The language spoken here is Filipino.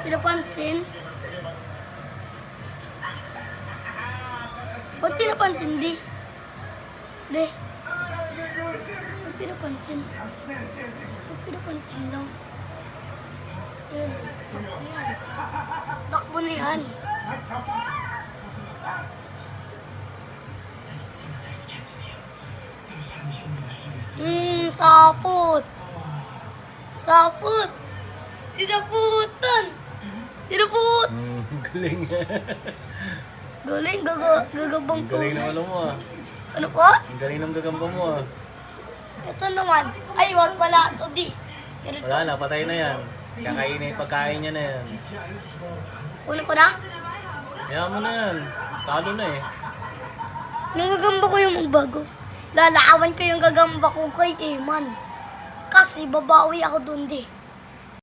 Pinapansin? Ba't pinapansin, di? Di? Ba't pinapansin? Ba't pinapansin lang? Yan. Takbo yan. Takbo na yan. Sapot. Sapot. Sinaputan. Sinaput. Galing. Galing, gagabang to. Galing naman mo ah. Ano po? Ang galing ng gagamba mo ah. Ito naman. Ay, wag pala. Ito di. Ganito. Wala na, patay na yan. Kakainin, pagkain niya na yan. Ulo ko na? Kaya mo na yan. Talo na eh. Yung gagamba ko yung magbago. Lalawan ko yung gagamba ko kay Eman. Kasi babawi ako dun di.